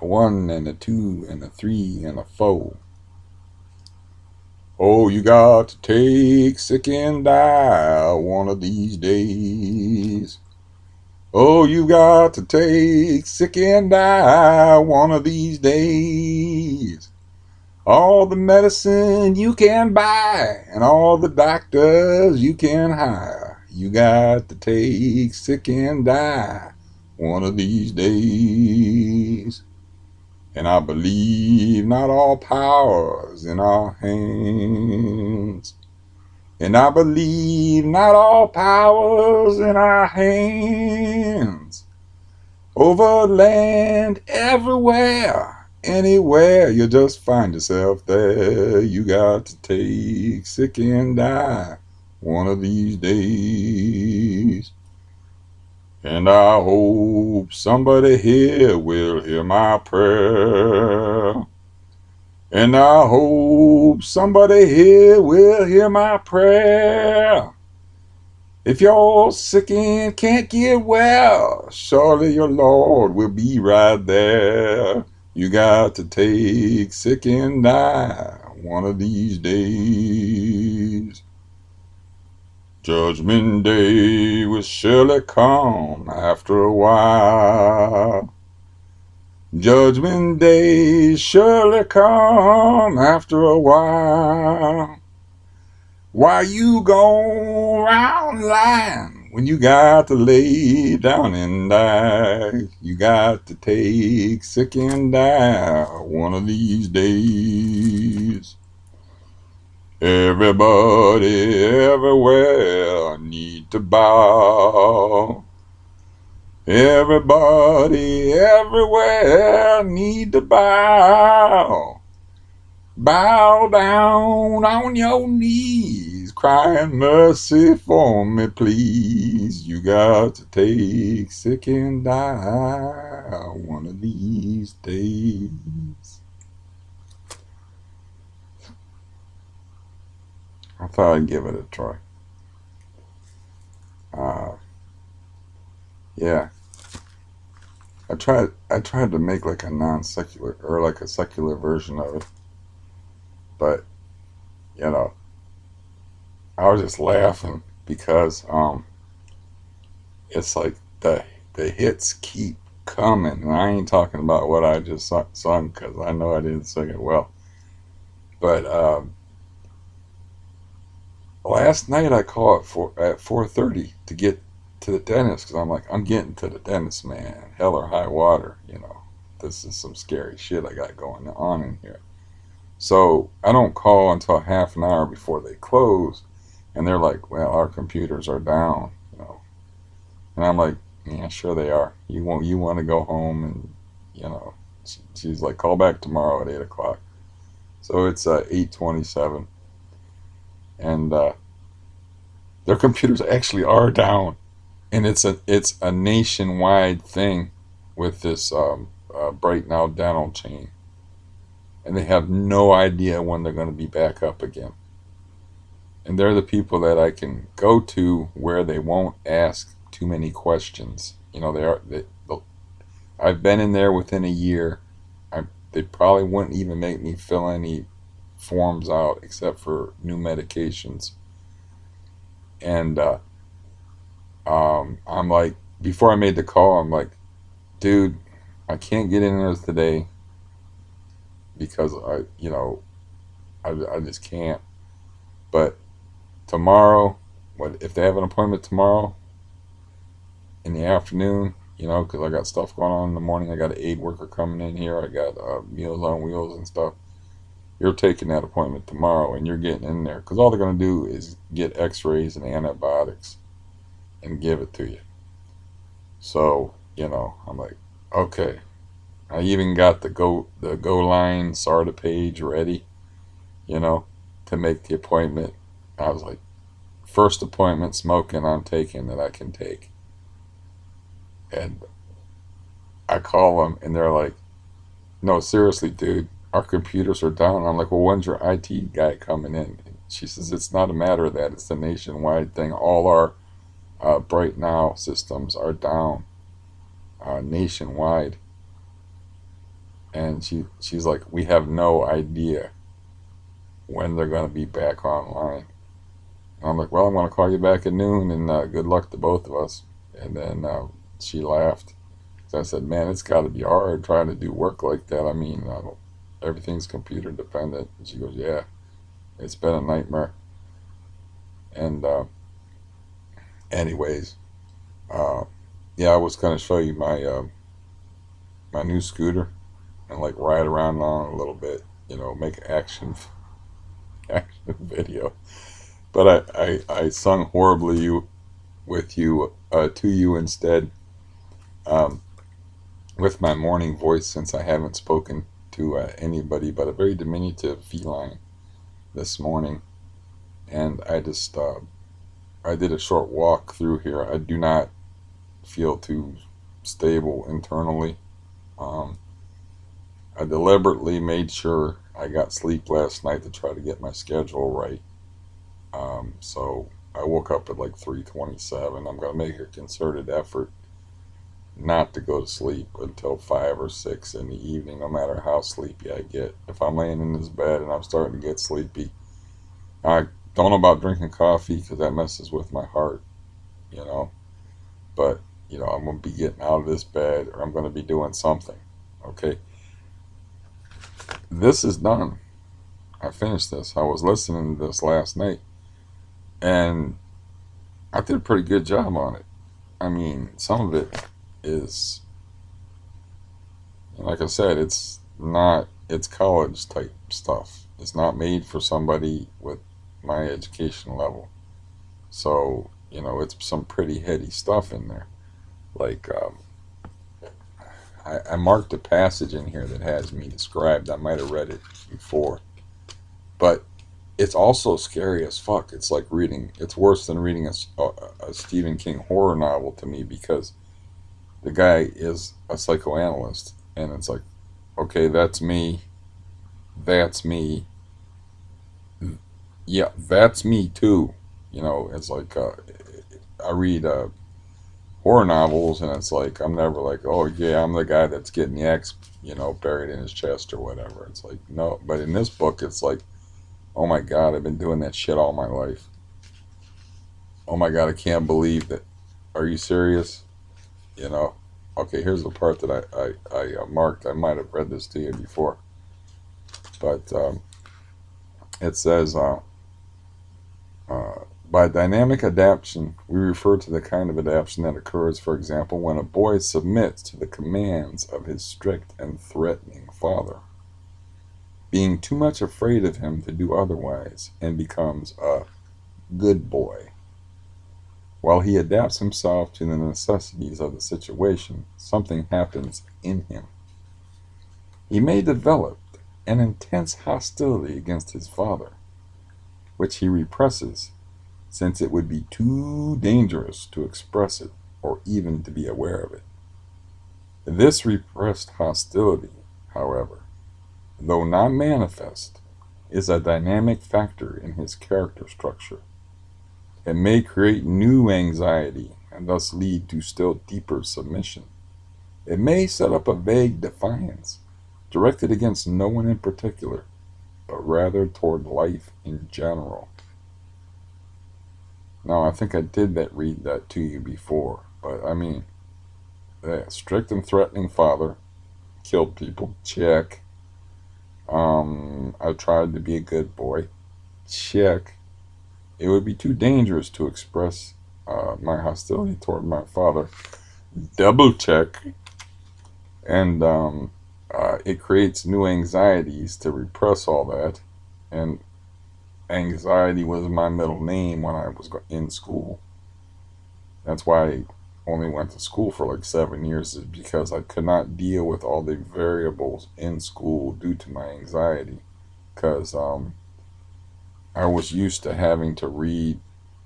A 1 and a 2 and a 3 and a 4. Oh, you got to take sick and die one of these days. Oh, you got to take sick and die one of these days. All the medicine you can buy and all the doctors you can hire. You got to take sick and die one of these days. And I believe not all powers in our hands. And I believe not all powers in our hands. Over land, everywhere, anywhere you just find yourself there. You got to take sick and die one of these days. And I hope somebody here will hear my prayer. And I hope somebody here will hear my prayer. If you're sick and can't get well, surely your Lord will be right there. You got to take sick and die one of these days. Judgment Day will surely come after a while. Judgment Day surely come after a while. Why you go round lying when you got to lay down and die? You got to take sick and die one of these days. Everybody everywhere need to bow. Everybody everywhere need to bow. Bow down on your knees, crying mercy for me, please. You got to take sick and die one of these days. I thought I'd give it a try. Uh, yeah, I tried to make like a non-secular or like a secular version of it, but you know, I was just laughing because it's like the hits keep coming, and I ain't talking about what I just sung because I know I didn't sing it well. But last night I called at 4:30 to get to the dentist because I'm like I'm getting to the dentist, man. Hell or high water, you know. This is some scary shit I got going on in here. So I don't call until half an hour before they close, and they're like, "Well, our computers are down," you know. And I'm like, "Yeah, sure they are. You want to go home?" And you know, she's like, "Call back tomorrow at 8 o'clock." So it's 8:27, and their computers actually are down, and it's a nationwide thing with this Bright Now Dental chain, and they have no idea when they're going to be back up again. And they're the people that I can go to where they won't ask too many questions. You know, I've been in there within a year. They probably wouldn't even make me fill any forms out except for new medications. And I'm like, before I made the call, I'm like, dude, I can't get in there today because I just can't. But tomorrow, what if they have an appointment tomorrow in the afternoon? You know, because I got stuff going on in the morning. I got an aid worker coming in here. I got Meals on Wheels and stuff. You're taking that appointment tomorrow, and you're getting in there because all they're going to do is get X-rays and antibiotics and give it to you. So I'm like, okay. I even got the go line SARTA page ready, you know, to make the appointment. I was like, first appointment smoking I'm taking that I can take. And I call them and they're like, no, seriously, dude, our computers are down. I'm like, well, when's your IT guy coming in? And she says, it's not a matter of that. It's a nationwide thing. All our Bright Now systems are down nationwide. And she's like, we have no idea when they're going to be back online. And I'm like, well, I'm going to call you back at noon, and good luck to both of us. And then she laughed. So I said, man, it's got to be hard trying to do work like that. I mean, everything's computer dependent. And she goes, yeah, it's been a nightmare. And anyways, uh, yeah, I was going to show you my new scooter and like ride around on it a little bit, make an action video. But I sung horribly with you to you instead, um, with my morning voice, since I haven't spoken to anybody but a very diminutive feline this morning. And I did a short walk through here. I do not feel too stable internally. Um, I deliberately made sure I got sleep last night to try to get my schedule right. So I woke up at like 3:27. I'm gonna make a concerted effort not to go to sleep until 5 or 6 in the evening, no matter how sleepy I get. If I'm laying in this bed and I'm starting to get sleepy, I don't know about drinking coffee because that messes with my heart, you know. But I'm gonna be getting out of this bed, or I'm gonna be doing something. Okay, this is done. I finished this. I was listening to this last night, and I did a pretty good job on it. I mean, some of it is, like I said, it's college type stuff. It's not made for somebody with my education level. So, it's some pretty heady stuff in there. Like, I marked a passage in here that has me described. I might have read it before. But it's also scary as fuck. It's worse than reading a Stephen King horror novel to me, because the guy is a psychoanalyst. And it's like, okay, that's me. That's me. Yeah, that's me too. It's like, I read horror novels, and it's like, I'm never like, oh yeah, I'm the guy that's getting the axe, buried in his chest or whatever. It's like, no. But in this book, it's like, oh my God, I've been doing that shit all my life. Oh my God, I can't believe that. Are you serious? You know? Okay, here's the part that I marked. I might have read this to you before. But it says, by dynamic adaptation, we refer to the kind of adaptation that occurs, for example, when a boy submits to the commands of his strict and threatening father, being too much afraid of him to do otherwise, and becomes a good boy. While he adapts himself to the necessities of the situation, something happens in him. He may develop an intense hostility against his father, which he represses, since it would be too dangerous to express it or even to be aware of it. This repressed hostility, however, though not manifest, is a dynamic factor in his character structure. It may create new anxiety and thus lead to still deeper submission. It may set up a vague defiance, directed against no one in particular, but rather toward life in general. Now, I think I did read that to you before, but I mean, the strict and threatening father killed people. Check. I tried to be a good boy. Check. It would be too dangerous to express my hostility toward my father. Double check. And it creates new anxieties to repress all that. And anxiety was my middle name when I was in school. That's why I only went to school for like 7 years, is because I could not deal with all the variables in school due to my anxiety. Because I was used to having to read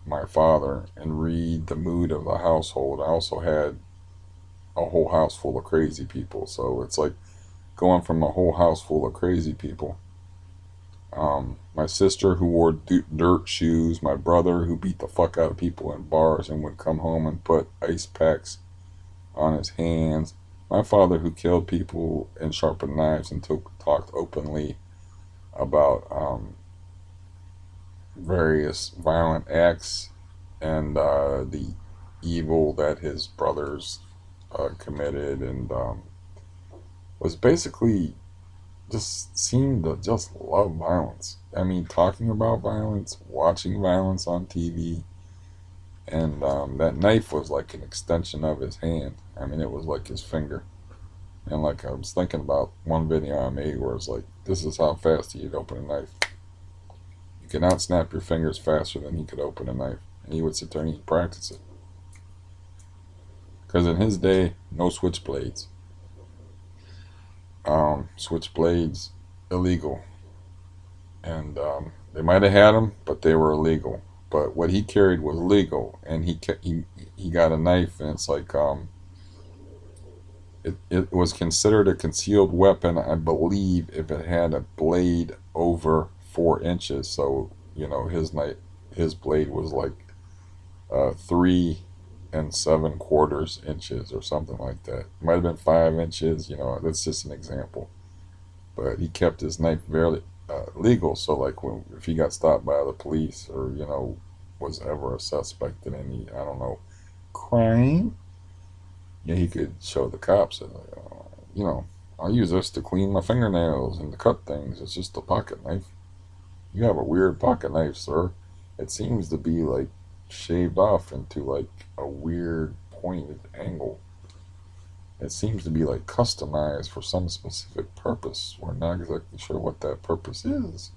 my father and read the mood of the household. I also had a whole house full of crazy people. So it's like going from a whole house full of crazy people. My sister who wore dirt shoes, my brother who beat the fuck out of people in bars and would come home and put ice packs on his hands, My father, who killed people and sharpened knives and talked openly about various violent acts and the evil that his brothers committed, and was basically just seemed to just love violence. I mean, talking about violence, watching violence on TV, and that knife was like an extension of his hand. I mean, it was like his finger. And like I was thinking about one video I made where it's like, this is how fast he'd open a knife. You could not snap your fingers faster than he could open a knife. And he would sit there and he'd practice it. Because in his day, no switchblades. Switchblades, illegal. And they might have had them, but they were illegal. But what he carried was legal. And he got a knife, and it's like, it was considered a concealed weapon, I believe, if it had a blade over 4 inches. So, his blade was like 3 7/4 inches or something like that. It might have been 5 inches. That's just an example. But he kept his knife very legal. So, like, if he got stopped by the police, or was ever a suspect in any, I don't know, crime, yeah, he could show the cops that, I'll use this to clean my fingernails and to cut things. It's just a pocket knife. You have a weird pocket knife, sir. It seems to be like shaved off into like a weird pointed angle. It seems to be like customized for some specific purpose. We're not exactly sure what that purpose is.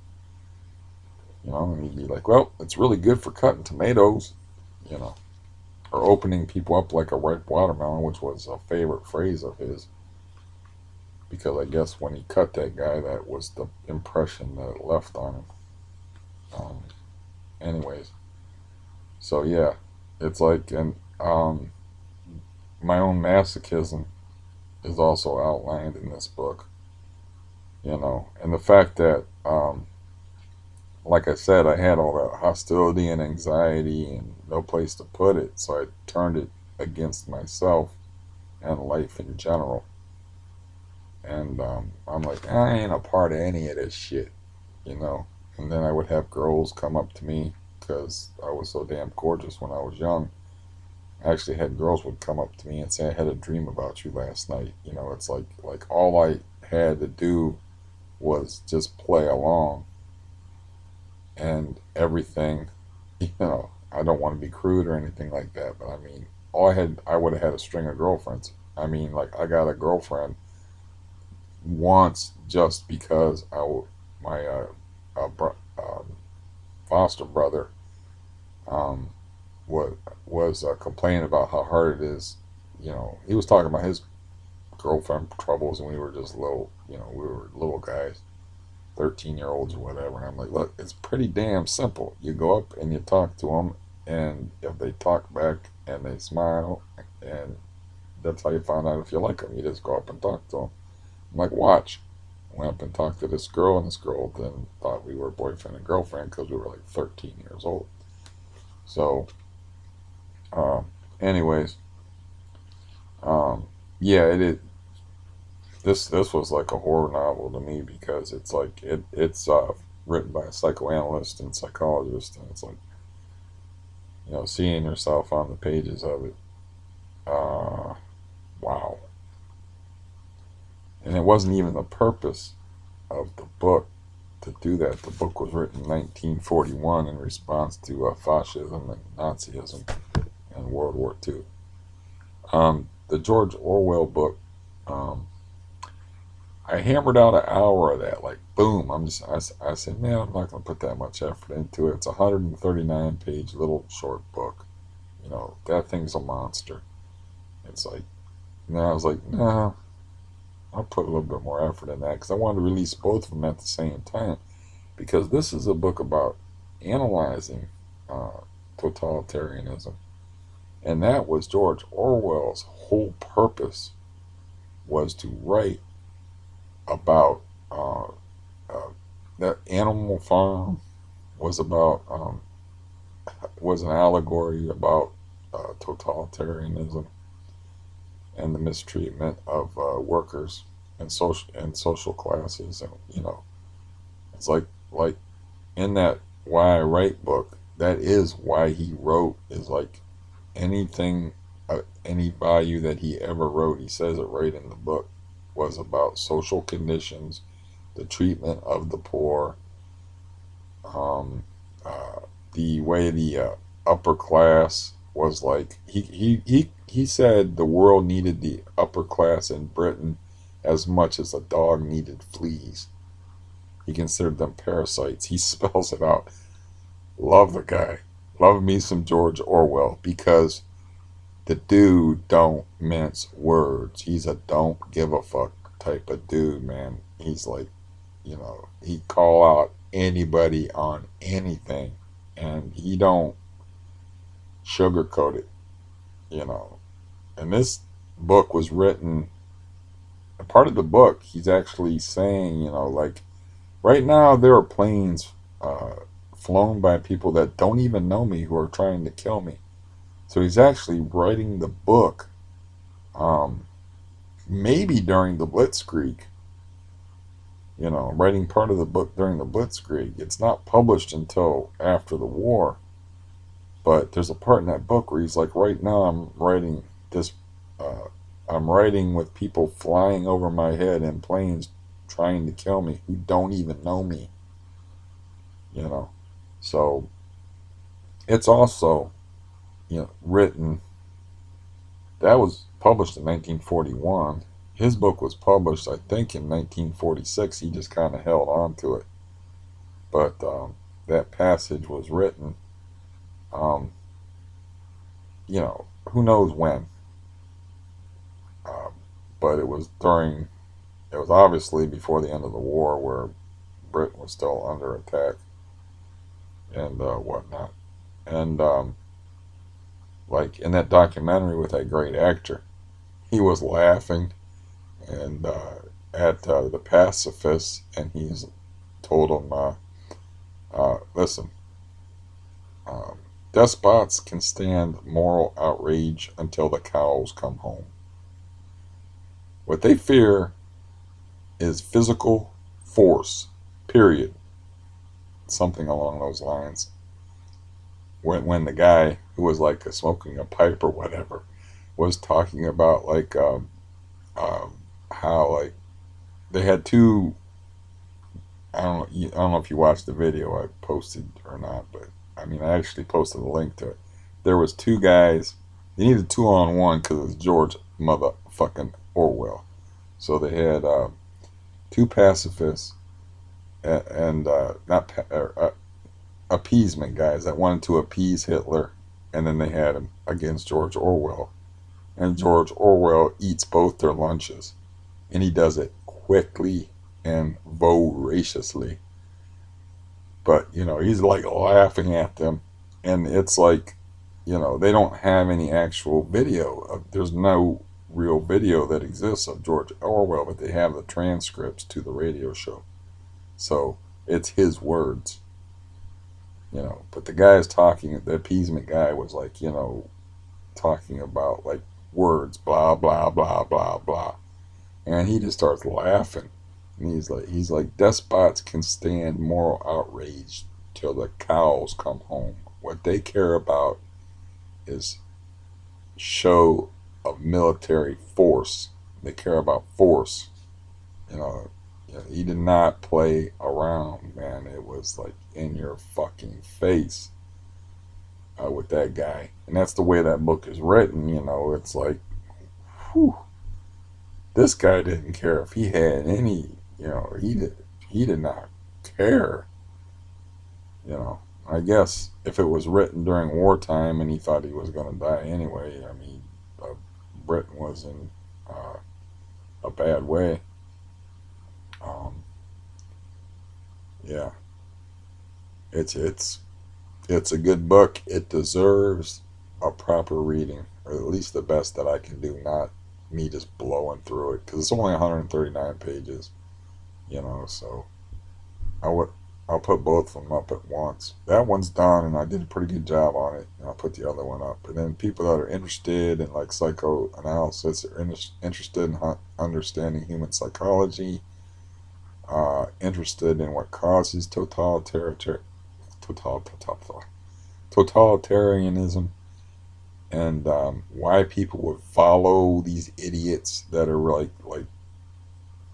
And he'd be like, well, it's really good for cutting tomatoes, you know, or opening people up like a ripe watermelon, which was a favorite phrase of his. Because I guess when he cut that guy, that was the impression that it left on him. Um, anyways, so yeah, it's like, and my own masochism is also outlined in this book, and the fact that, like I said, I had all that hostility and anxiety and no place to put it, so I turned it against myself and life in general. And I'm like, I ain't a part of any of this shit, you know. And then I would have girls come up to me because I was so damn gorgeous when I was young. I actually had girls would come up to me and say, I had a dream about you last night. It's like all I had to do was just play along, and everything, I don't want to be crude or anything like that, but I mean, I would have had a string of girlfriends. I mean, like, I got a girlfriend once just because my foster brother um, was complaining about how hard it is. He was talking about his girlfriend troubles, and we were just little, we were little guys, 13-year-olds or whatever. And I'm like, look, it's pretty damn simple. You go up and you talk to them, and if they talk back and they smile, and that's how you find out if you like them. You just go up and talk to them. I'm like, watch. Went up and talked to this girl, and this girl then thought we were boyfriend and girlfriend because we were like 13 years old. So, um, anyways, yeah, this was like a horror novel to me because it's like it's written by a psychoanalyst and psychologist, and it's like, seeing yourself on the pages of it. Wow. And it wasn't even the purpose of the book to do that. The book was written in 1941 in response to fascism and Nazism and World War II. The George Orwell book, um, I hammered out an hour of that, like boom. I said, man, I'm not going to put that much effort into it. It's a 139-page little short book. That thing's a monster. It's like, now I was like, nah, I'll put a little bit more effort in that because I wanted to release both of them at the same time. Because this is a book about analyzing uh, totalitarianism. And that was George Orwell's whole purpose, was to write about uh, that Animal Farm was about, was an allegory about totalitarianism. and the mistreatment of workers and social classes. And it's like in that Why I Write book, that is why he wrote, is like anything, any value that he ever wrote, he says it right in the book, was about social conditions, the treatment of the poor, um, uh, the way the upper class was like. He said the world needed the upper class in Britain as much as a dog needed fleas. He considered them parasites. He spells it out. Love the guy. Love me some George Orwell, because the dude don't mince words. He's a don't give a fuck type of dude, man. He's like, he call out anybody on anything, and he don't sugarcoat it, you know. And this book was written, a part of the book, he's actually saying, like right now there are planes flown by people that don't even know me who are trying to kill me. So he's actually writing the book, um, maybe during the Blitzkrieg, writing part of the book during the Blitzkrieg. It's not published until after the war, but there's a part in that book where he's like, right now this, uh, I'm writing with people flying over my head in planes trying to kill me who don't even know me, you know. So it's also, written, that was published in 1941. His book was published, I think, in 1946. He just kind of held on to it. But that passage was written, um, who knows when. Um, but it was obviously before the end of the war, where Britain was still under attack and whatnot. And like in that documentary with that great actor, he was laughing and at the pacifists, and he's told them, listen, um, despots can stand moral outrage until the cows come home. What they fear is physical force, period. Something along those lines. When the guy who was like smoking a pipe or whatever was talking about like um, how like they had two. I don't know if you watched the video I posted or not, but I mean I actually posted a link to it. There was two guys. They needed two on one because it was George motherfucking Orwell. So they had two pacifists and not appeasement guys that wanted to appease Hitler, and then they had him against George Orwell. And George Orwell eats both their lunches, and he does it quickly and voraciously. But he's like laughing at them, and it's like, they don't have any actual video there's no real video that exists of George Orwell, but they have the transcripts to the radio show. So it's his words. But the guy is talking, the appeasement guy was like, talking about like words, blah, blah, blah, blah, blah. And he just starts laughing. And he's like, despots can stand moral outrage till the cows come home. What they care about is show of military force. They care about force. You know, he did not play around, man. It was like in your fucking face with that guy. And that's the way that book is written. It's like, whew, this guy didn't care if he had any. He did not care. I guess if it was written during wartime and he thought he was going to die anyway, I mean, Britain was in a bad way. Um, yeah, it's a good book. It deserves a proper reading, or at least the best that I can do. Not me just blowing through it because it's only 139 pages. So I would I'll put both of them up at once. That one's done, and I did a pretty good job on it. And I'll put the other one up. And then people that are interested in like psychoanalysis, are interested in understanding human psychology, interested in what causes totalitarianism, and why people would follow these idiots that are like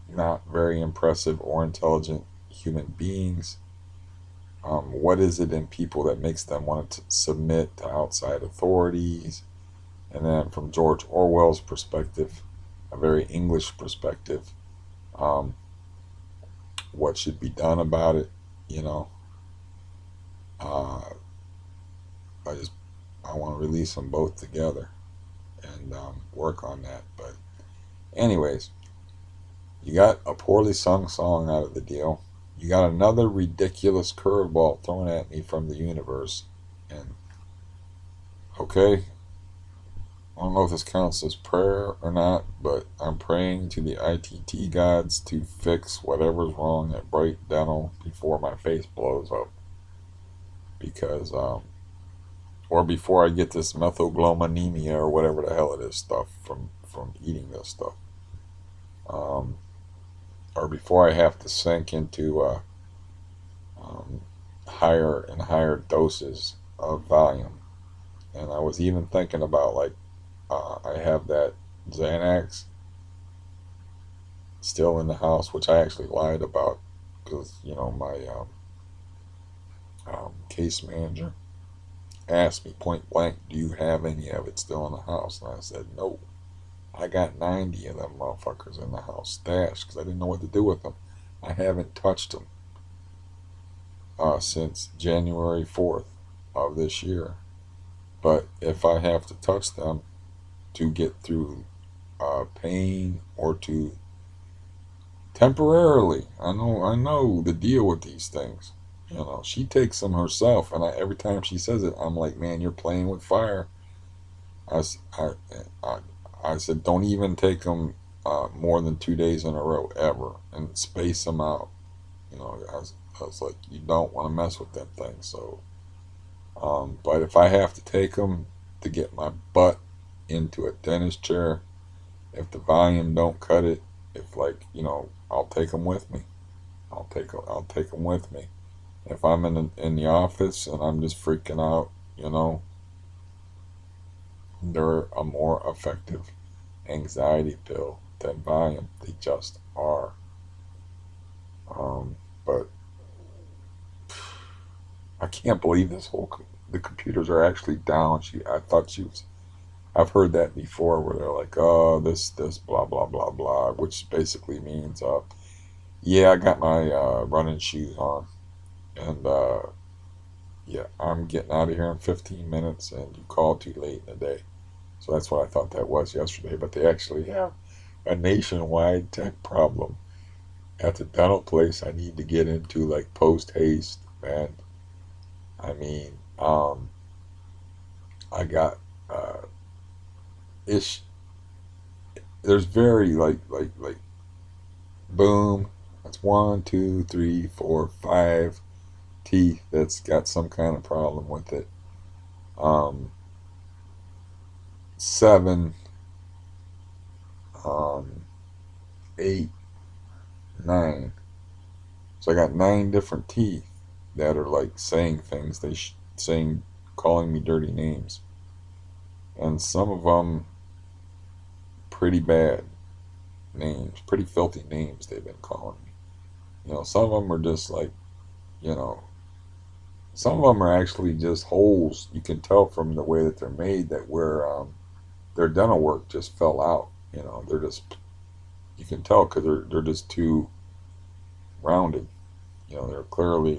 not very impressive or intelligent human beings. What is it in people that makes them want to submit to outside authorities? And then from George Orwell's perspective, a very English perspective, um, what should be done about it? You know, uh, I just I want to release them both together and work on that. But anyways, you got a poorly sung song out of the deal. You got another ridiculous curveball thrown at me from the universe. And okay, I don't know if this counts as prayer or not, but I'm praying to the ITT gods to fix whatever's wrong at Bright Dental before my face blows up. Because, or before I get this methylglobinemia or whatever the hell it is stuff from eating this stuff. Um, or before I have to sink into um, higher and higher doses of Valium. And I was even thinking about like I have that Xanax still in the house, which I actually lied about because my case manager asked me point blank, "Do you have any of it still in the house?" And I said, "No, I got 90 of them motherfuckers in the house stashed because I didn't know what to do with them. I haven't touched them since January 4th of this year. But if I have to touch them to get through pain or to temporarily, I know the deal with these things. She takes them herself, and every time she says it, I'm like, man, you're playing with fire. I, I, I, I said, don't even take them more than 2 days in a row ever, and space them out. I was like, you don't want to mess with them things. So, but if I have to take them to get my butt into a dentist chair, if the volume don't cut it, if I'll take them with me. I'll take them with me. If I'm in the office and I'm just freaking out, they're a more effective anxiety pill than Valium. They just are. But I can't believe the computers are actually down. I thought she was. I've heard that before, where they're like, "Oh, this, blah blah blah blah," which basically means, "Yeah, I got my running shoes on, and yeah, I'm getting out of here in 15 minutes, and you called too late in the day." So that's what I thought that was yesterday. But they actually have a nationwide tech problem at the dental place I need to get into, like post haste, man. I mean, I got ish. There's very like boom. That's one, two, three, four, five teeth that's got some kind of problem with it. Um, seven, um, eight, nine. So I got nine different teeth that are like saying things. Saying, calling me dirty names, and some of them pretty bad names, pretty filthy names they've been calling me. Some of them are just like, you know, some of them are actually just holes. You can tell from the way that they're made that where their dental work just fell out. They're just, you can tell because they're just too rounded. They're clearly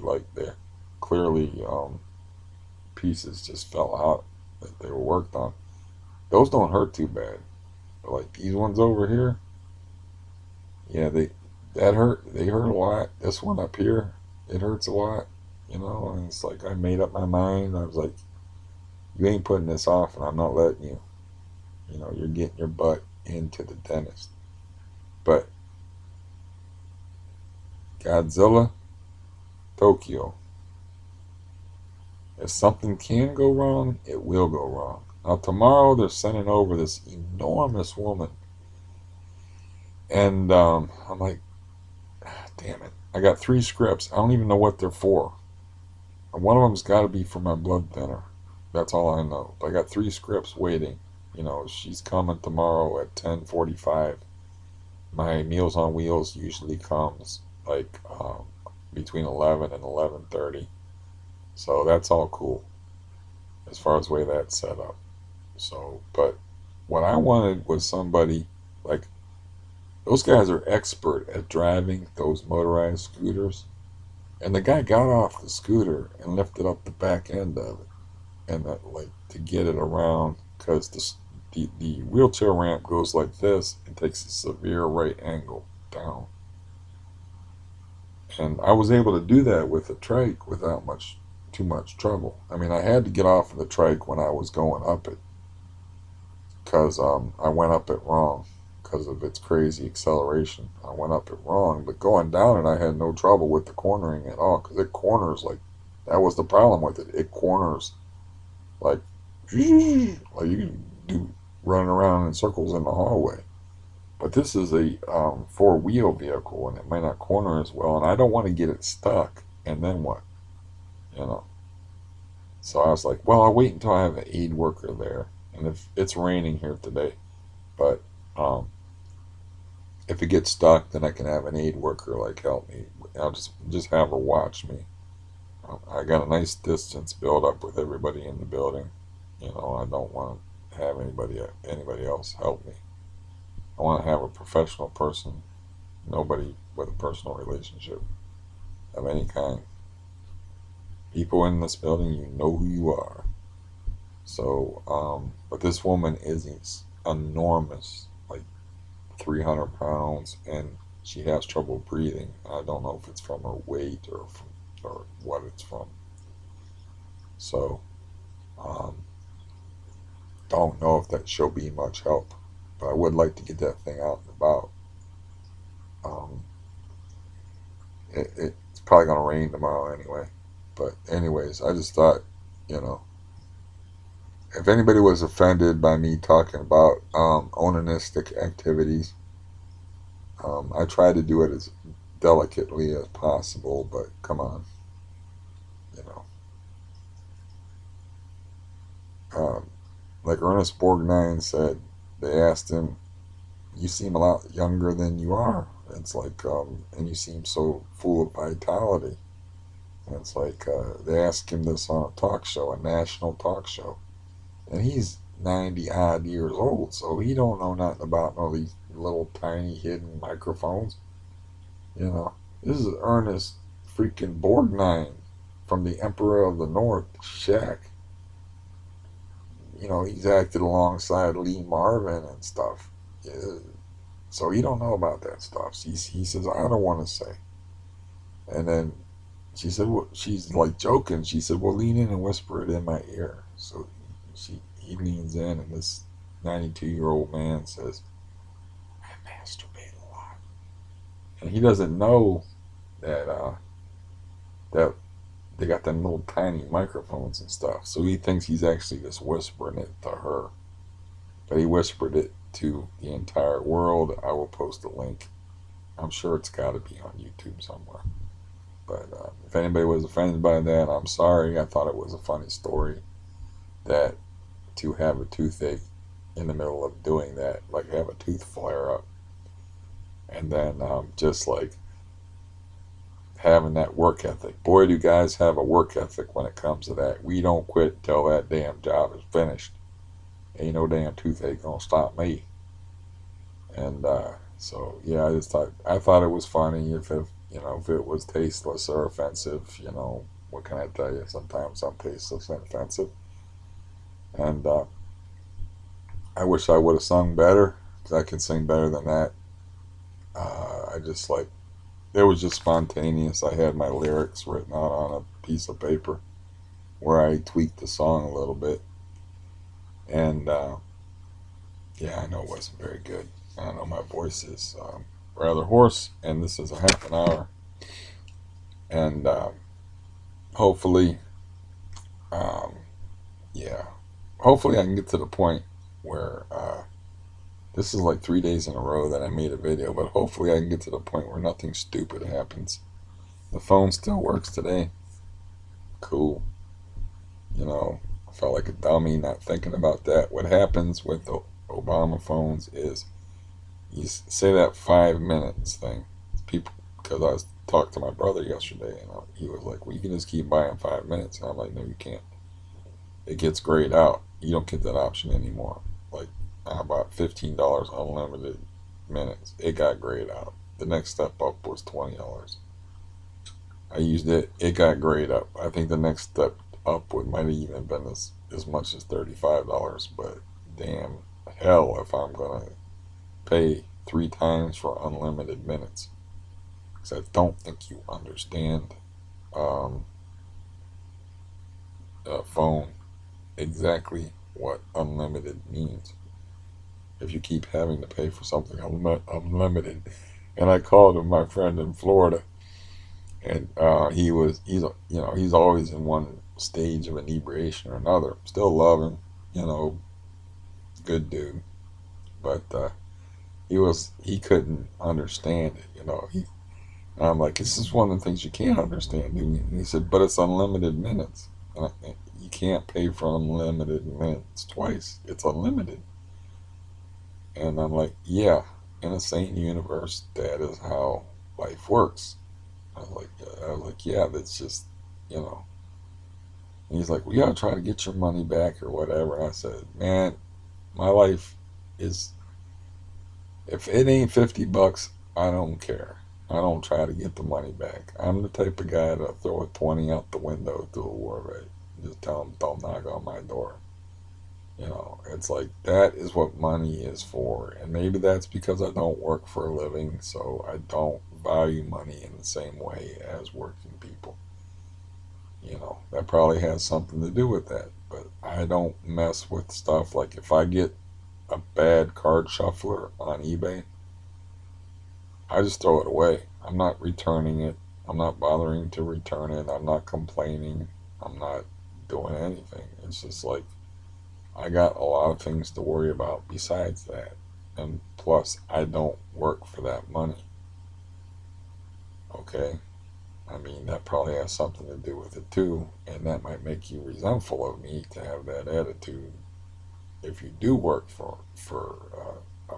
pieces just fell out that they were worked on. Those don't hurt too bad, but like these ones over here, yeah, that hurt. They hurt a lot. This one up here, it hurts a lot. And it's like I made up my mind. I was like, you ain't putting this off, and I'm not letting you. You're getting your butt into the dentist. But Godzilla, Tokyo. If something can go wrong, it will go wrong. Now, tomorrow they're sending over this enormous woman. And I'm like, "Ah, damn it. I got 3 scripts. I don't even know what they're for. And one of them's got to be for my blood thinner. That's all I know. But I got 3 scripts waiting. You know, she's coming tomorrow at 10:45. My Meals on Wheels usually comes like between 11 and 11:30. So that's all cool as far as the way that's set up. So, but what I wanted was somebody like those guys are expert at driving those motorized scooters. And the guy got off the scooter and lifted up the back end of it, and that, like to get it around because the wheelchair ramp goes like this and takes a severe right angle down. And I was able to do that with the trike without too much trouble. I mean, I had to get off of the trike when I was going up it because I went up it wrong because of its crazy acceleration. I went up it wrong, but going down it, I had no trouble with the cornering at all because it corners like that was the problem with it. It corners like like you can do running around in circles in the hallway. But this is a 4-wheel vehicle, and it may not corner as well, and I don't want to get it stuck. And then what? You know. So I was like, well, I'll wait until I have an aid worker there. And if it's raining here today, but um, if it gets stuck, then I can have an aid worker like help me. I'll just have her watch me. I got a nice distance built up with everybody in the building. You know, I don't want to have anybody else help me. I want to have a professional person, nobody with a personal relationship of any kind. People in this building, you know who you are. So, but this woman is enormous, like 300 pounds, and she has trouble breathing. I don't know if it's from her weight or what it's from. So, um, don't know if that she'll be much help, but I would like to get that thing out and about. Um, it's probably gonna rain tomorrow anyway. But anyways, I just thought, you know, if anybody was offended by me talking about onanistic activities, I try to do it as delicately as possible. But come on, you know, um, like Ernest Borgnine said, they asked him, "You seem a lot younger than you are." It's like, and you seem so full of vitality. And it's like they asked him this on a talk show, a national talk show, and he's 90 odd years old, so he don't know nothing about all these little tiny hidden microphones. You know, this is Ernest freaking Borgnine from the Emperor of the North, Shaq. You know, he's acted alongside Lee Marvin and stuff. Yeah, so he don't know about that stuff. He says, I don't want to say. And then she said, well, she's like joking. She said, well, lean in and whisper it in my ear. So he leans in, and this 92-year-old man says, I masturbate a lot. And he doesn't know that they got them little tiny microphones and stuff. So he thinks he's actually just whispering it to her. But he whispered it to the entire world. I will post a link. I'm sure it's got to be on YouTube somewhere. But if anybody was offended by that, I'm sorry. I thought it was a funny story that to have a toothache in the middle of doing that, like have a tooth flare up, and then just like having that work ethic. Boy, do guys have a work ethic when it comes to that. We don't quit until that damn job is finished. Ain't no damn toothache gonna stop me. And so yeah, I thought it was funny. If it was tasteless or offensive, what can I tell you? Sometimes I'm tasteless and offensive. And I wish I would have sung better, because I can sing better than that. I just like, it was just spontaneous. I had my lyrics written out on a piece of paper where I tweaked the song a little bit. And yeah, I know it wasn't very good. I know my voice is rather hoarse, and this is a half an hour. And hopefully, um, yeah, hopefully I can get to the point where this is like 3 days in a row that I made a video, but hopefully I can get to the point where nothing stupid happens. The phone still works today. Cool. I felt like a dummy not thinking about that. What happens with the Obama phones is you say that 5 minutes thing. People, because I was talking to my brother yesterday, and he was like, "Well, you can just keep buying 5 minutes." And I'm like, "No, you can't. It gets grayed out. You don't get that option anymore. Like, I bought $15 unlimited minutes. It got grayed out. The next step up was $20. I used it. It got grayed up. I think the next step up might have even been as much as $35. But damn hell, if I'm gonna pay 3 times for unlimited minutes, because I don't think you understand um, a phone exactly what unlimited means. If you keep having to pay for something unlimited, and I called him, my friend in Florida, and he's always in one stage of inebriation or another. Still love him, you know, good dude, but he couldn't understand it. And I'm like, this is one of the things you can't understand, dude. And he said, but it's unlimited minutes. You can't pay for unlimited minutes twice. It's unlimited. And I'm like, yeah, in a sane universe, that is how life works. Yeah, that's just, you know. And he's like, we gotta try to get your money back or whatever. I said, man, my life is, if it ain't $50, I don't care. I don't try to get the money back. I'm the type of guy to throw a 20 out the window through a war rate. Just tell them don't knock on my door. It's like that is what money is for. And maybe that's because I don't work for a living, so I don't value money in the same way as working people. That probably has something to do with that. But I don't mess with stuff like if I get a bad card shuffler on eBay, I just throw it away. I'm not returning it. I'm not bothering to return it. I'm not complaining. I'm not doing anything. It's just like I got a lot of things to worry about besides that. And plus, I don't work for that money. Okay? I mean, that probably has something to do with it too. And that might make you resentful of me to have that attitude if you do work for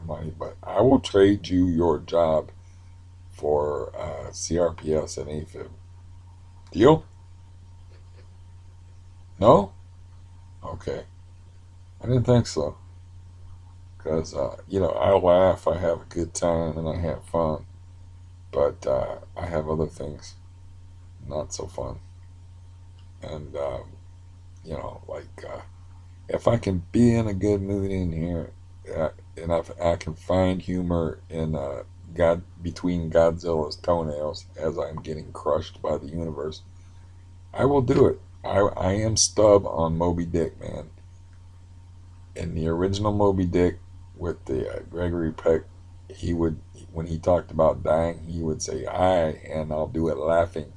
money. But I will trade you your job for CRPS and AFib. Deal? No? Okay. I didn't think so. Because, I laugh, I have a good time, and I have fun. But I have other things not so fun. And, if I can be in a good mood in here, and if I can find humor in God between Godzilla's toenails as I'm getting crushed by the universe, I will do it. I am Stub on Moby Dick, man. In the original Moby Dick with the Gregory Peck, he would, when he talked about dying, he would say "I," and I'll do it laughing.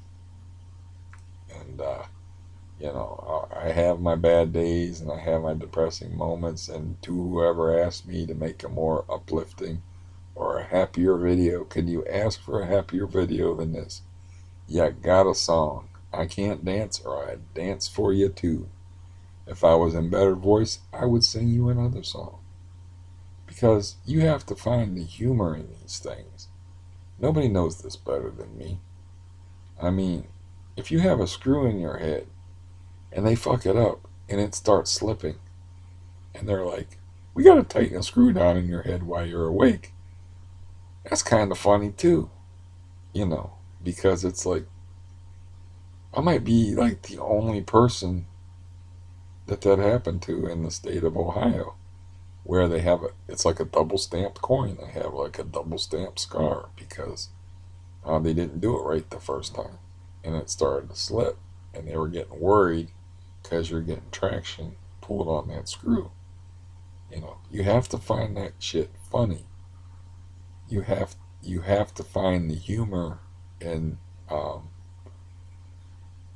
And I have my bad days and I have my depressing moments. And to whoever asked me to make a more uplifting or a happier video, can you ask for a happier video than this? Yeah, got a song. I can't dance, or I'd dance for you too. If I was in better voice, I would sing you another song. Because you have to find the humor in these things. Nobody knows this better than me. I mean, if you have a screw in your head and they fuck it up and it starts slipping, and they're like, we gotta tighten a screw down in your head while you're awake. That's kind of funny too, because it's like, I might be like the only person that happened to in the state of Ohio, where they have it's like a double stamped coin. They have like a double stamped scar because they didn't do it right the first time, and it started to slip, and they were getting worried because you're getting traction pulled on that screw. You have to find that shit funny. You have to find the humor in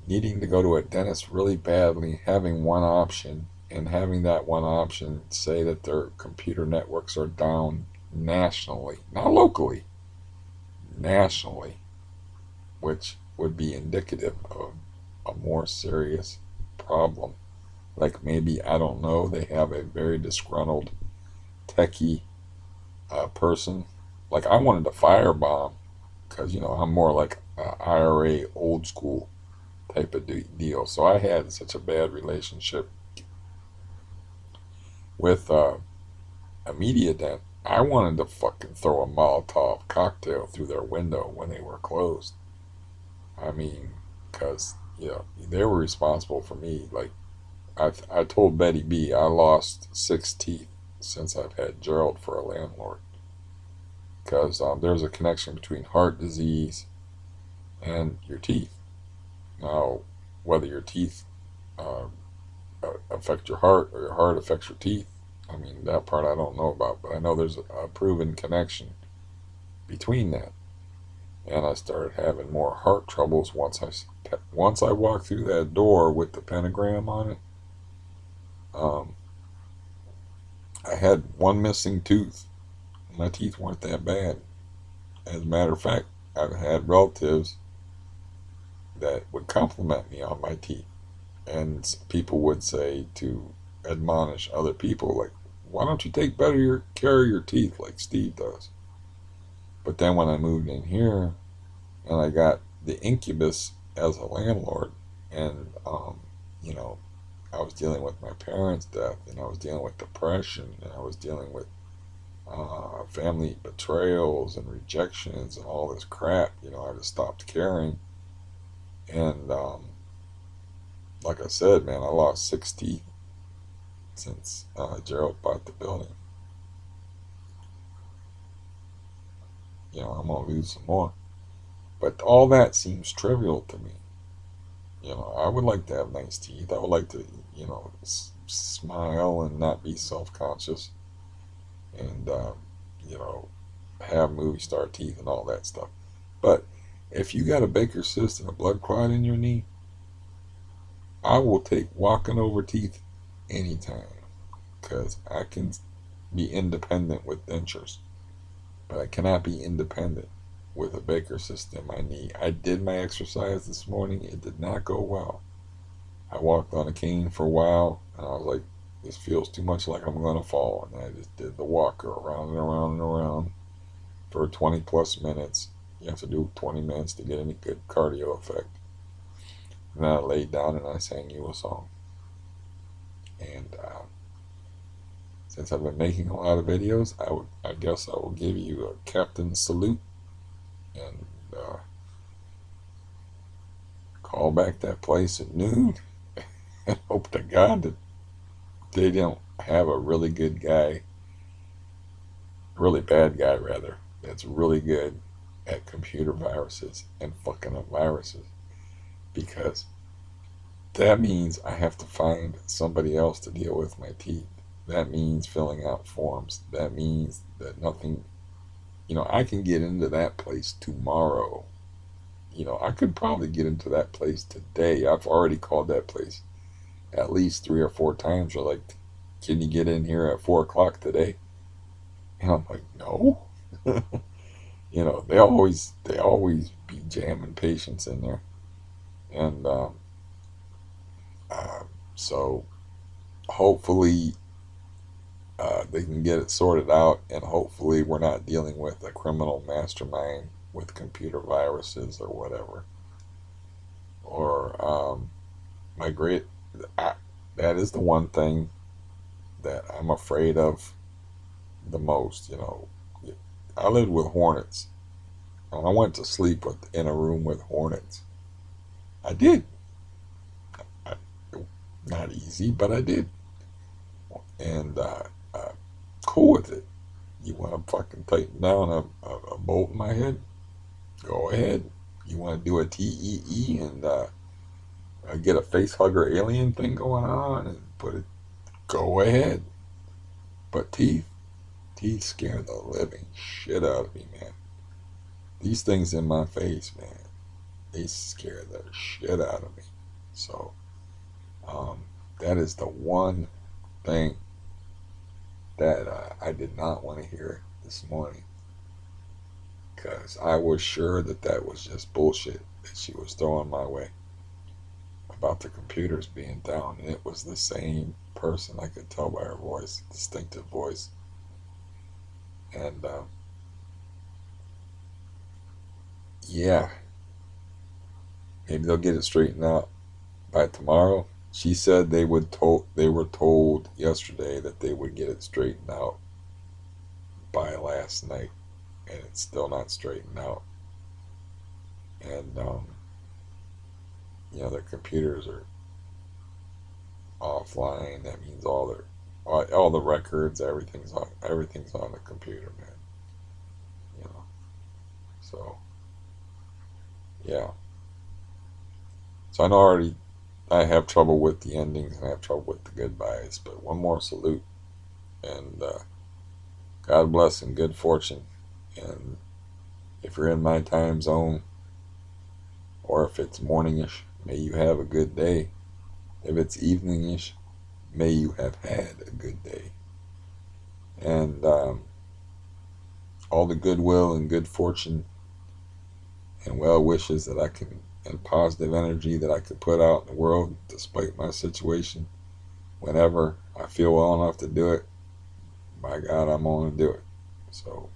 needing to go to a dentist really badly, having one option, and having that one option say that their computer networks are down nationally, not locally, nationally, which would be indicative of a more serious problem. Like maybe, I don't know, they have a very disgruntled techie person. Like I wanted to firebomb because, I'm more like a IRA old school type of deal. So I had such a bad relationship with a media dent. I wanted to fucking throw a Molotov cocktail through their window when they were closed. I mean, because, they were responsible for me. Like, I told Betty B I lost 6 teeth since I've had Gerald for a landlord. Because there's a connection between heart disease and your teeth. Now, whether your teeth uh, affect your heart or your heart affects your teeth, I mean, that part I don't know about, but I know there's a proven connection between that. And I started having more heart troubles once I walked through that door with the pentagram on it. Um, I had one missing tooth. My teeth weren't that bad. As a matter of fact, I've had relatives that would compliment me on my teeth, and people would say to admonish other people, like, "Why don't you take better care of your teeth like Steve does?" But then when I moved in here and I got the incubus as a landlord, and I was dealing with my parents' death, and I was dealing with depression, and I was dealing with family betrayals and rejections and all this crap. I just stopped caring, and like I said, man, I lost 6 teeth since Gerald bought the building. I'm gonna lose some more, but all that seems trivial to me. I would like to have nice teeth. I would like to, smile and not be self-conscious, and you know, have movie star teeth and all that stuff. But if you got a Baker cyst and a blood clot in your knee, I will take walking over teeth anytime, because I can be independent with dentures, but I cannot be independent with a Baker cyst in my knee. I did my exercise this morning. It did not go well. I walked on a cane for a while, and I was like, this feels too much like I'm going to fall. And I just did the walker around and around and around for 20 plus minutes. You have to do 20 minutes to get any good cardio effect. And then I laid down and I sang you a song. And since I've been making a lot of videos, I guess I will give you a captain salute, and call back that place at noon and hope to God that they don't have a really good guy, really bad guy rather, that's really good at computer viruses and fucking up viruses, because that means I have to find somebody else to deal with my teeth. That means filling out forms. That means that nothing, I can get into that place tomorrow. I could probably get into that place today. I've already called that place at least 3 or 4 times. They're like, can you get in here at 4 o'clock today? And I'm like, no. They always be jamming patients in there. And uh, so hopefully they can get it sorted out, and hopefully we're not dealing with a criminal mastermind with computer viruses or whatever. Or my great, I, that is the one thing that I'm afraid of the most. I lived with hornets, and I went to sleep in a room with hornets. I did. I, Not easy, but I did, and uh, cool with it. You want to fucking tighten down a bolt in my head? Go ahead. You want to do a TEE and get a face hugger alien thing going on and put it? Go ahead. But teeth scare the living shit out of me, man. These things in my face, man, they scare the shit out of me. So that is the one thing that I did not want to hear this morning, because I was sure that that was just bullshit that she was throwing my way about the computers being down. And it was the same person. I could tell by her voice, distinctive voice. And yeah, maybe they'll get it straightened out by tomorrow. She said they were told yesterday that they would get it straightened out by last night, and it's still not straightened out. And their computers are offline. That means all the records, everything's on the computer, man. You know, so yeah. So I know already I have trouble with the endings and I have trouble with the goodbyes, but one more salute, and God bless and good fortune. And if you're in my time zone, or if it's morningish, may you have a good day. If it's eveningish, may you have had a good day. And all the goodwill and good fortune and well wishes that I can, and positive energy that I could put out in the world despite my situation, whenever I feel well enough to do it, by God, I'm going to do it. So